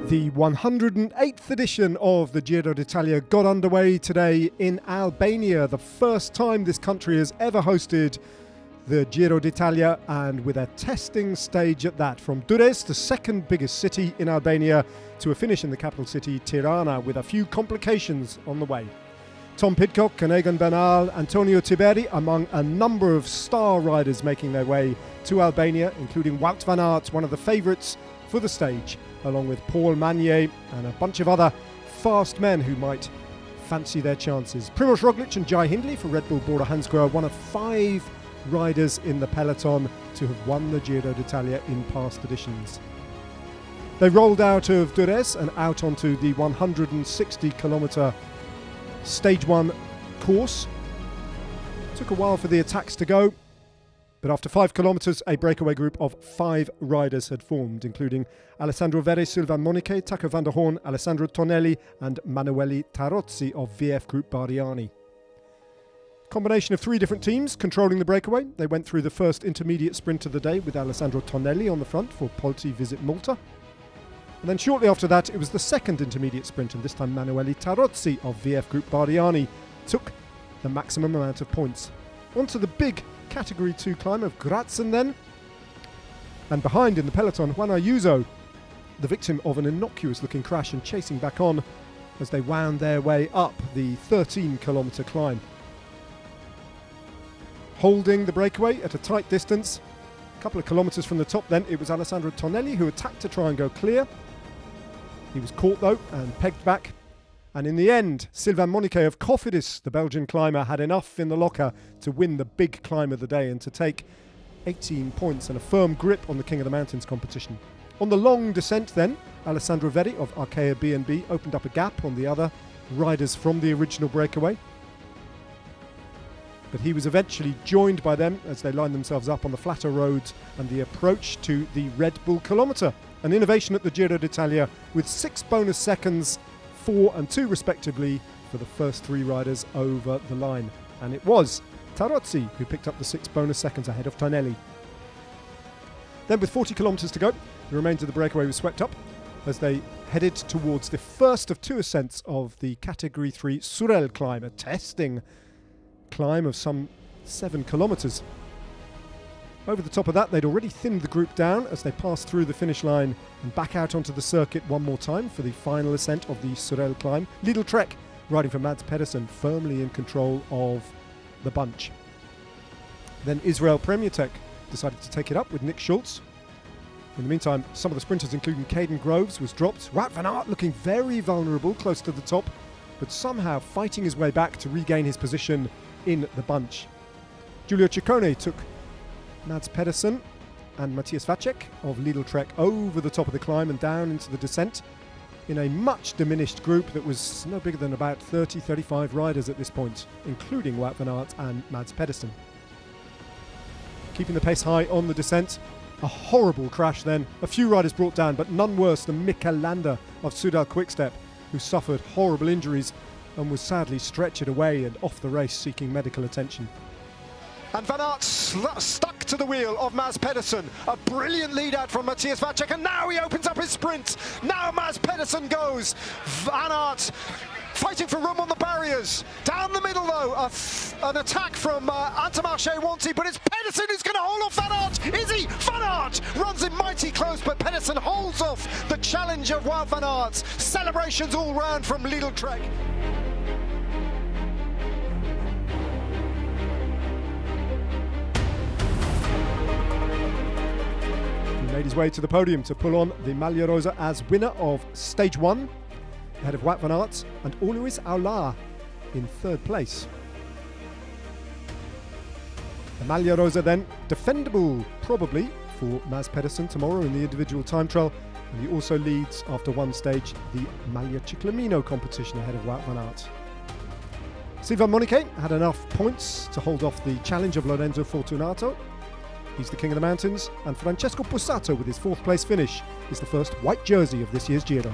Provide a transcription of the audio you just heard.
The 108th edition of the Giro d'Italia got underway today in Albania, the first time this country has ever hosted the Giro d'Italia, and with a testing stage at that, from Durrës, the second biggest city in Albania, to a finish in the capital city Tirana, with a few complications on the way. Tom Pidcock and Egan Bernal, Antonio Tiberi among a number of star riders making their way to Albania, including Wout van Aert, one of the favourites for the stage, along with Paul Magnier and a bunch of other fast men who might fancy their chances. Primož Roglic and Jai Hindley for Red Bull Bora Hansgrohe, one of 5 riders in the peloton to have won the Giro d'Italia in past editions. They rolled out of Durrës and out onto the 160-kilometre Stage 1 course. Took a while for the attacks to go, but after 5 kilometres, a breakaway group of 5 riders had formed, including Alessandro Verri, Sylvain Moniquet, Taco van der Hoorn, Alessandro Tonelli and Manuele Tarozzi of VF Group Bardiani. Combination of 3 different teams controlling the breakaway. They went through the first intermediate sprint of the day with Alessandro Tonelli on the front for Polti Visit Malta. And then shortly after that, it was the second intermediate sprint, and this time Manuele Tarozzi of VF Group Bardiani took the maximum amount of points. Onto the big Category 2 climb of Grazien then. And behind in the peloton, Juan Ayuso, the victim of an innocuous looking crash and chasing back on as they wound their way up the 13-kilometre climb. Holding the breakaway at a tight distance, a couple of kilometres from the top then, it was Alessandro Tonelli who attacked to try and go clear. He was caught though and pegged back. And in the end, Sylvain Moniquet of Cofidis, the Belgian climber, had enough in the locker to win the big climb of the day and to take 18 points and a firm grip on the King of the Mountains competition. On the long descent then, Alessandro Verri of Arkea B&B opened up a gap on the other riders from the original breakaway. But he was eventually joined by them as they lined themselves up on the flatter roads and the approach to the Red Bull Kilometre, an innovation at the Giro d'Italia with 6 bonus seconds, 4 and 2 respectively, for the first 3 riders over the line. And it was Tarozzi who picked up the 6 bonus seconds ahead of Tonelli. Then with 40 kilometres to go, the remainder of the breakaway was swept up as they headed towards the first of 2 ascents of the Category 3 Surell Climb, a testing climb of some 7 kilometres. Over the top of that, they'd already thinned the group down as they passed through the finish line and back out onto the circuit one more time for the final ascent of the Surell Climb. Lidl Trek, riding for Mads Pedersen, firmly in control of the bunch. Then Israel Premier Tech decided to take it up with Nick Schultz. In the meantime, some of the sprinters, including Caden Groves, was dropped. Wout van Aert looking very vulnerable close to the top, but somehow fighting his way back to regain his position in the bunch. Giulio Ciccone took Mads Pedersen and Matthias Vacek of Lidl Trek over the top of the climb and down into the descent in a much diminished group that was no bigger than about 30-35 riders at this point, including Wout van Aert and Mads Pedersen. Keeping the pace high on the descent, a horrible crash then. A few riders brought down, but none worse than Mikkel Landa of Soudal Quickstep, who suffered horrible injuries and was sadly stretchered away and off the race seeking medical attention. And Van Aert stuck to the wheel of Mads Pedersen. A brilliant lead out from Matthias Vacek, and now he opens up his sprint. Now Mads Pedersen goes. Van Aert fighting for room on the barriers. Down the middle though, an attack from Antamarche Wanty, but it's Pedersen who's going to hold off Van Aert. Is he? Van Aert runs in mighty close, but Pedersen holds off the challenge of Wout van Aert. Celebrations all round from Lidl Trek. Made his way to the podium to pull on the Maglia Rosa as winner of Stage 1, ahead of Wout van Aert and Alois Aular in 3rd place. The Maglia Rosa then defendable probably for Mads Pedersen tomorrow in the individual time trial, and he also leads after one stage the Maglia Ciclamino competition ahead of Wout van Aert. Sylvain Moniquet had enough points to hold off the challenge of Lorenzo Fortunato. He's the King of the Mountains, and Francesco Pussato with his 4th place finish is the first white jersey of this year's Giro.